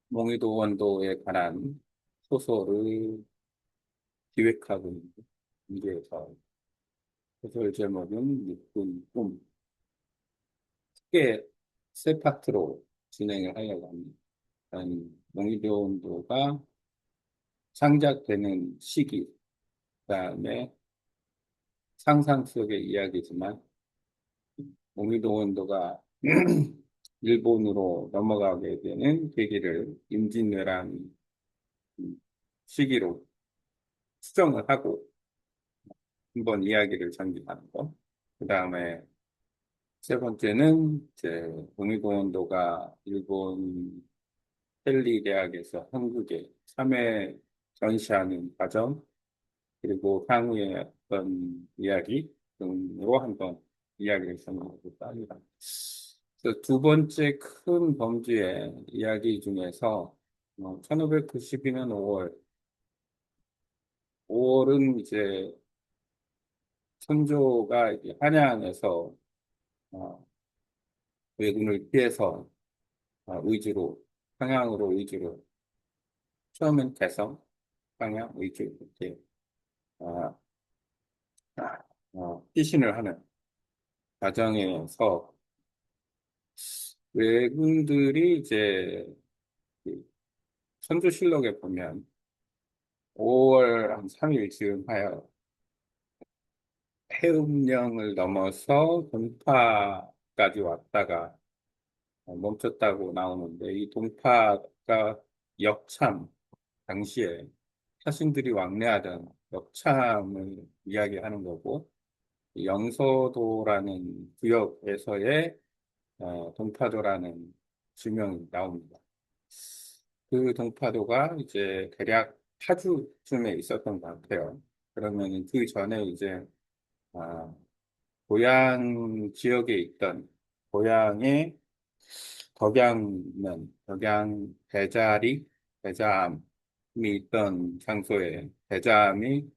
몽이도 원도에 관한 소설을 기획하고 있는 문제에서 소설 제목은 육군 꿈. 크게 세 파트로 진행을 하려고 합니다. 몽이도 원도가 창작되는 시기, 그다음에 상상 속의 이야기지만 몽이도 원도가 일본으로 넘어가게 되는 계기를 임진왜란 시기로 추정을 하고 한번 이야기를 전개하는 거. 그 다음에 세 번째는 이제 동의공원도가 일본 헨리 대학에서 한국에 3회 전시하는 과정, 그리고 향후의 어떤 이야기 등으로 한번 이야기를 전해볼까 합니다. 그래서 두 번째 큰 범주의 이야기 중에서 1592년 5월은 이제 선조가 이제 한양에서 어, 왜군을 피해서 의주로 평양으로 의주로 처음엔 개성, 평양, 의주 이렇게 어, 피신을 하는 과정에서 왜군들이 이제 그 선조실록에 보면 5월 한 3일 즈음하여 해음령을 넘어서 동파까지 왔다가 멈췄다고 나오는데 이 동파가 역참 당시에 사신들이 왕래하던 역참을 이야기하는 거고 영서도라는 구역에서의 동파도라는 지명이 나옵니다. 그 동파도가 이제 대략 파주쯤에 있었던 것 같아요. 그러면 그 전에 이제 아, 고향 지역에 있던 고향의 덕양 대자리, 대자암이 있던 장소에 대자암이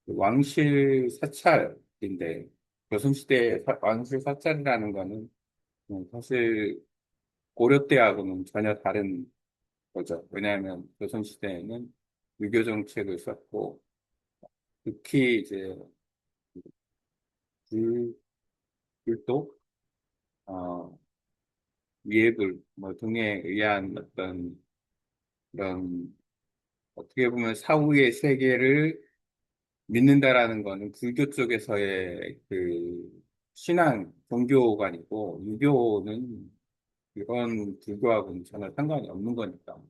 왕실 사찰인데 조선시대의 왕실 사찰이라는 거는 사실 고려 때하고는 전혀 다른 거죠. 왜냐하면 조선시대에는 유교 정책을 썼고 특히 이제 불, 불도, 어, 미해불 뭐 등에 의한 어떤 그런 어떻게 보면 사후의 세계를 믿는다라는 거는 불교 쪽에서의 그 신앙, 종교관이고 유교는 이런 불교하고는 전혀 상관이 없는 거니까.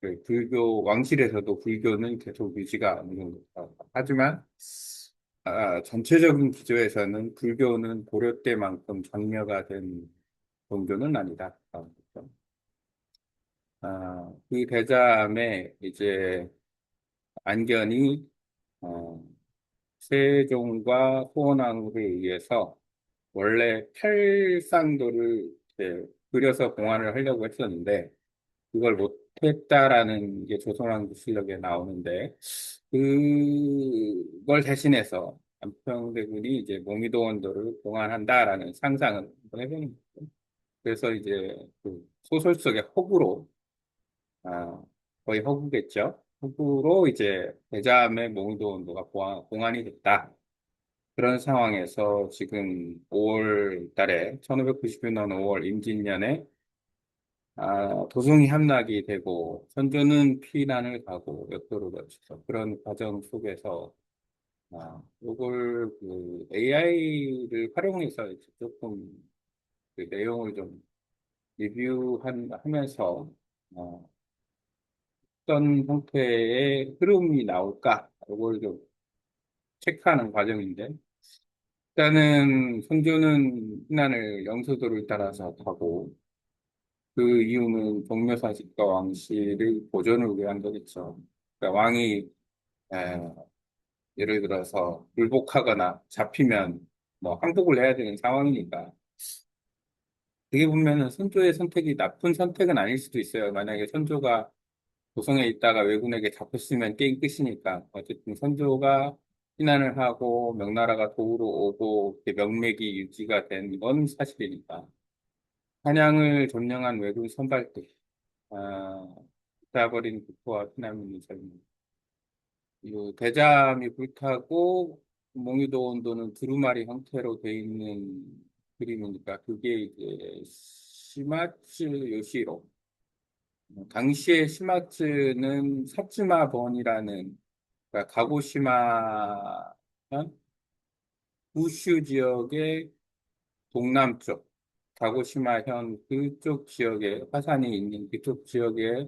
그 불교 왕실에서도 불교는 계속 유지가 어느 정도. 하지만 전체적인 기조에서는 불교는 고려 때만큼 장려가 된 종교는 아니다. 그 대자암에 이제 안견이 어, 세종과 후원왕후에 의해서 원래 팔상도를 이렇게 그려서 봉안을 하려고 했었는데 그걸 못했다라는 게 조선왕조실록에 나오는데 그걸 대신해서 안평대군이 이제 모미도 원도를 봉안한다라는 상상을 한번 해보는 거죠. 그래서 이제 그 소설 속의 허구로 거의 허구겠죠. 허구로 이제 대자암의 모미도 원도가 봉안이 됐다. 그런 상황에서 지금 5월 달에 1590년 5월 임진년에 도성이 함락이 되고 선조는 피난을 가고 역도를 거쳐서 그런 과정 속에서 이걸 그 AI를 활용해서 이제 조금 그 내용을 좀 리뷰하면서 어떤 형태의 흐름이 나올까 이걸 좀 체크하는 과정인데 일단은 선조는 피난을 영서도를 따라서 가고 그 이유는 종묘사직과 왕실의 보존을 위한 거겠죠. 그러니까 왕이 에, 예를 들어서 불복하거나 잡히면 뭐 항복을 해야 되는 상황이니까 어떻게 보면은 선조의 선택이 나쁜 선택은 아닐 수도 있어요. 만약에 선조가 도성에 있다가 왜군에게 잡혔으면 게임 끝이니까 어쨌든 선조가 피난을 하고 명나라가 도우러 오고 이렇게 명맥이 유지가 된 건 사실이니까 한양을 점령한 왜군 선발대 타버린 국토와 피난민이 젊은. 이 대잠이 불타고 몽유도 온도는 두루마리 형태로 돼 있는 그림이니까 그게 이제 시마츠 요시로. 당시에 시마츠는 사츠마 번이라는 그러니까 가고시마 구슈 지역의 동남쪽 가고시마현 그쪽 지역에 화산이 있는 그쪽 지역에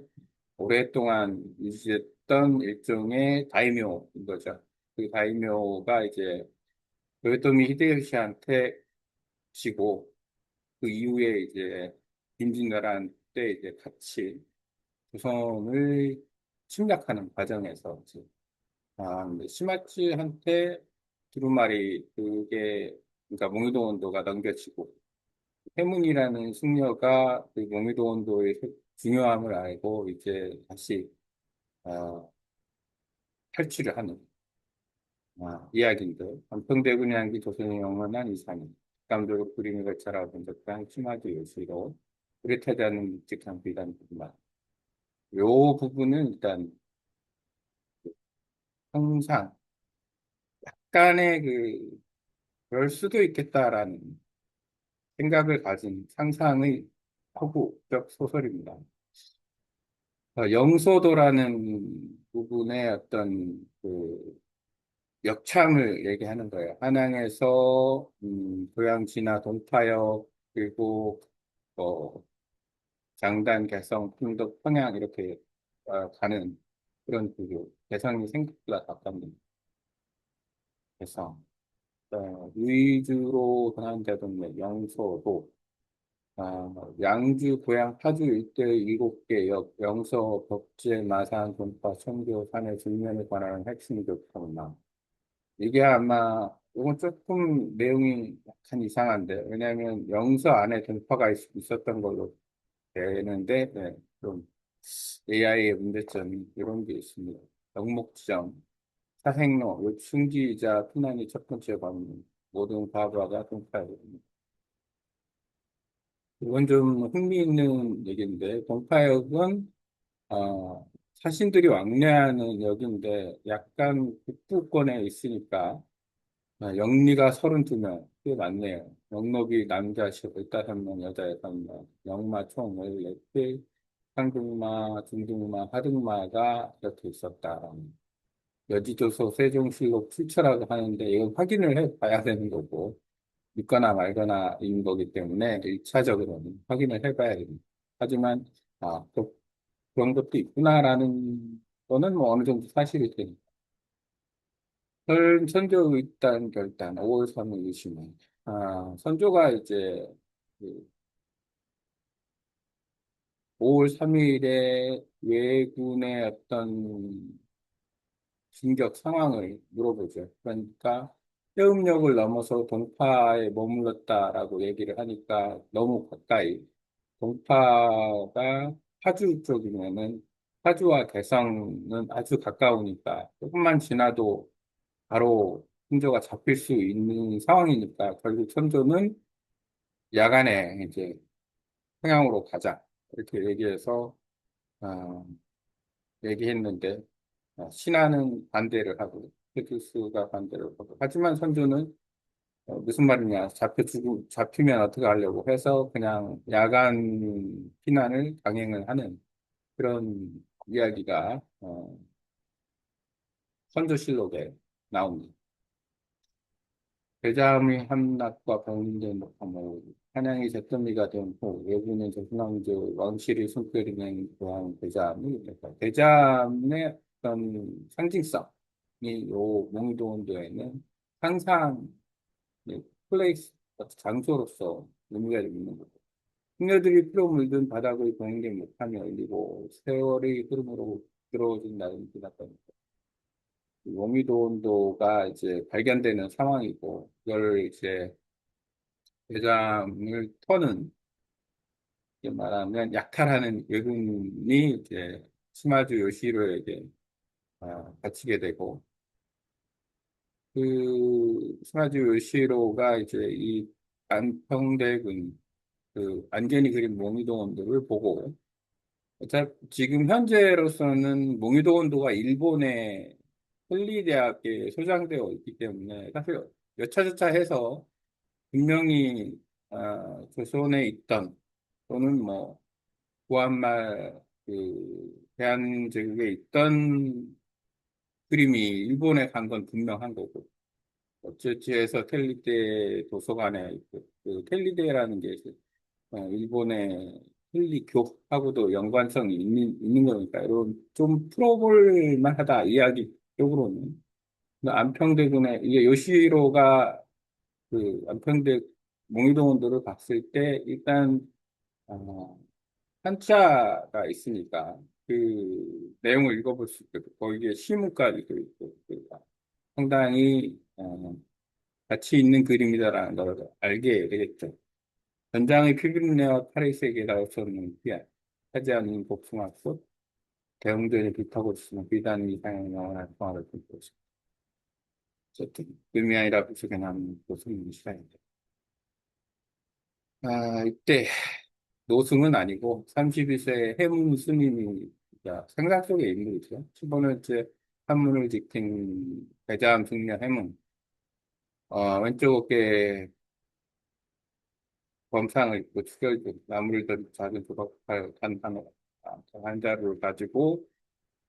오랫동안 유지했던 일종의 다이묘인 거죠. 그 다이묘가 이제 도요토미 히데요시한테 지고 그 이후에 이제 임진왜란 때 이제 같이 조선을 침략하는 과정에서 이제 근데 시마츠한테 두루마리 그게 그러니까 몽유도 원도가 넘겨지고 해문이라는 승려가 그 몽유도 원도의 중요함을 알고 이제 다시 어, 탈취를 하는 이야기인데 한평대군의 한기 조선의 영원한 이상이 감독의 그림을 거쳐라 번쩍한 심화도 요시로 뚜렷하지 않은 묵직한 비단 부분만 요 부분은 일단 항상 약간의 그럴 수도 있겠다라는 생각을 가진 상상의 허구적 소설입니다. 영소도라는 부분의 어떤 그 역참을 얘기하는 거예요. 한양에서 고양지나 동파역 그리고 뭐 장단, 개성, 풍덕, 평양 이렇게 가는 그런 구조. 개성이 생각보다 가깝는 개성. 위주로 현안되던 영서도 양주, 고양, 파주 일대 7개 역, 영서, 벽제, 마산, 동파, 청교, 산의 중면에 관한 핵심 교통망. 이게 아마 이건 조금 내용이 약간 이상한데 왜냐하면 영서 안에 동파가 있었던 걸로 되는데 좀 AI의 문제점이 이런 게 있습니다. 영목지점, 사생로, 충지이자 피난이 첫 번째 관문 모든 과부하가 동파역입니다. 이건 좀 흥미있는 얘기인데 동파역은 사신들이 왕래하는 역인데 약간 북부권에 있으니까 영리가 32명, 꽤 많네요. 영록이 남자 15명, 여자 6명, 영마 총 14개, 상등마, 중등마, 하등마가 이렇게 있었다. 여지도서 세종실록 출처라고 하는데 이건 확인을 해 봐야 되는 거고, 믿거나 말거나인 거기 때문에 1차적으로는 확인을 해 봐야 됩니다. 하지만, 또 그런 것도 있구나라는 거는 뭐 어느 정도 사실이 되니까. 선조 일단 결단 5월 3일 이시면 선조가 이제 그 5월 3일에 왜군의 어떤 진격 상황을 물어보죠. 그러니까 해음역을 넘어서 동파에 머물렀다라고 얘기를 하니까 너무 가까이 동파가 파주 쪽이면은 파주와 개성은 아주 가까우니까 조금만 지나도 바로 선조가 잡힐 수 있는 상황이니까 결국 선조는 야간에 이제 평양으로 가자 이렇게 얘기해서 어, 얘기했는데 신하는 반대를 하고 페투스가 반대를 하고 하지만 선조는 무슨 말이냐 잡히면 어떻게 하려고 해서 그냥 야간 피난을 강행을 하는 그런 이야기가 선조실록에 나옵니다. 대자의 함락과 병인된 목함을 한양이 잿더미가 된 후 외부는 조선왕조 왕실이 숨겨리는 그한 대자함이 됐다. 대자함의 어떤 상징성이 요 몽유도원도에는 항상 플레이스 장소로서 의미가 있는 거죠. 승려들이 피로 물든 바닥의 병인된 목함이 열리고 세월의 흐름으로 들어오진 나름 지났다. 워미도온도가 이제 발견되는 상황이고, 그걸 이제 대장을 터는, 이렇게 말하면 약탈하는 왜군이 이제 시마즈 요시로에게 갇히게 되고, 그 시마즈 요시로가 이제 이 안평대군, 그 안견이 그린 워미도온도를 보고, 지금 현재로서는 몽유도 원도가 일본의 현리대학에 소장되어 있기 때문에 사실 여차저차 해서 분명히 조선에 있던 또는 뭐 구한말 대한제국에 있던 그림이 일본에 간 건 분명한 거고 어찌어찌 해서 텔리대 도서관에 그 텔리대라는 게 일본의 힐리교하고도 연관성이 있는 거니까 이런 좀 풀어볼 만하다 이야기적으로는 안평대군의 이게 요시로가 그 안평대 몽유도원도를 봤을 때 일단 어, 한자가 있으니까 그 내용을 읽어볼 수 있고 거기에 시문까지도 있고 그러니까 상당히 가치 있는 그림이다라는 걸 알게 되겠죠. 전장의 피비린내와 탈의색에 나서는 피한 하지 않은 복숭아꽃 대웅전이 빛하고 있으면 비단 이상의 영원한 평화를 품고 있습니다. 어쨌든 의미 아니라 부족해 남은 노승의 시간입니다. 이때 노승은 아니고 31세 해문 스님이 생각 속의 인물이죠. 15년째 한문을 지킨 대자암 승려 해문. 왼쪽 어깨에 범상을 입고 축열도 나무를 든 작은 조각칼 한 자루를 가지고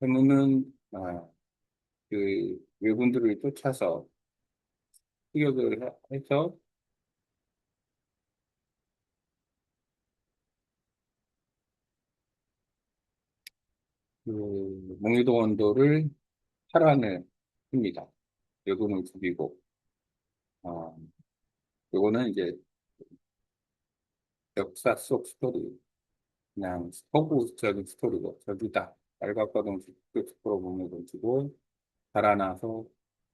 해문은 그 외군들을 쫓아서 추격을 해서 그 몽유도 원도를 탈환을 합니다. 외군을 죽이고 어, 요거는 이제 역사 속 스토리 그냥 서구적인 스토리고 저기다 빨갛거든 북쪽으로 몸을 던지고 달아나서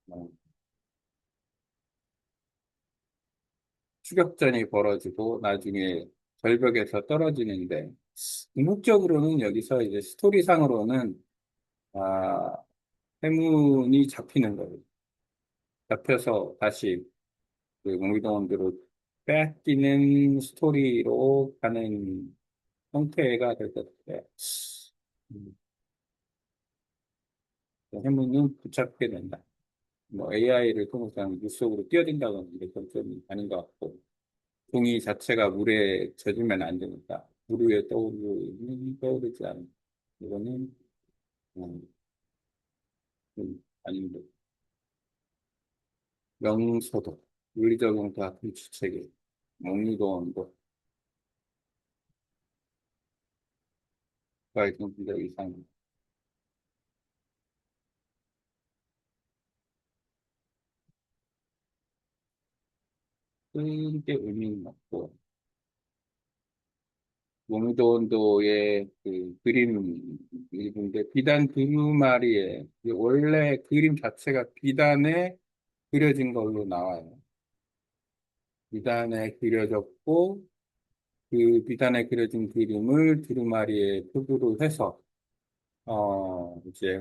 어, 추격전이 벌어지고 나중에 절벽에서 떨어지는데 궁극적으로는 여기서 이제 스토리상으로는 아, 해문이 잡히는 거예요. 잡혀서 다시 그 농기동원들을 뺏기는 스토리로 가는 형태가 될 것 같아요. 음, 해문은 붙잡게 된다. 뭐 AI를 통해서 물속으로 뛰어든다거나 이런 좀 아닌 것 같고 종이 자체가 물에 젖으면 안 되니까 물 위에 떠오르지 않는 이거는 아닌데 명소도 물리적인 과학의 주체계 먹리도원도 과의 경기적 이상 크게 의미는 없고 먹리도원도의 그 그림 일부인데 비단 두루마리에 원래 그림 자체가 비단에 그려진 걸로 나와요. 비단에 그려졌고 그 비단에 그려진 그림을 두루마리에 표구로 해서 이제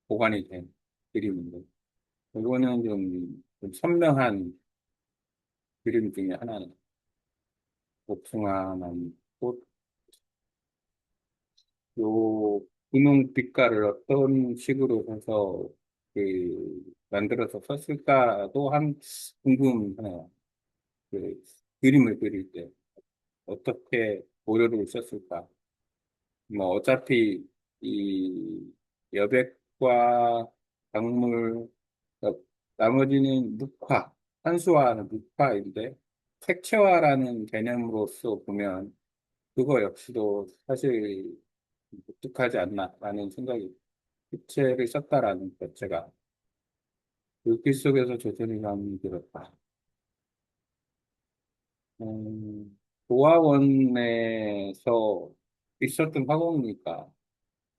보관이 된 그림인데 이거는 좀 선명한 그림 중에 하나는 복숭아나무 꽃, 요 분홍 빛깔을 어떤 식으로 해서 만들어서 썼을까도 한 궁금해요. 그 그림을 그릴 때 어떻게 오료를 썼을까? 뭐 어차피 이 여백과 작물 어, 나머지는 묵화, 산수화는 묵화인데 색채화라는 개념으로서 보면 그거 역시도 사실 독특하지 않나라는 생각이 색채를 썼다라는 것 자체가 글귀 속에서 조선이 감이 들었다. 고아원에서 있었던 화곡이니까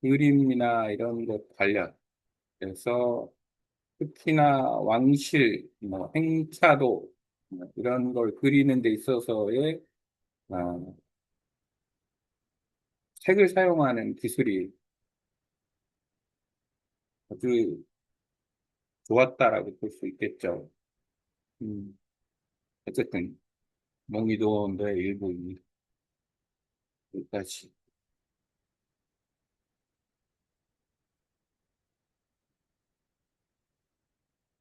그림이나 이런 것 관련해서 특히나 왕실, 뭐 행차도 이런 걸 그리는 데 있어서의 어, 색을 사용하는 기술이 아주 좋았다라고 볼 수 있겠죠. 음, 어쨌든 몽이도원의 일부입니다. 여기까지.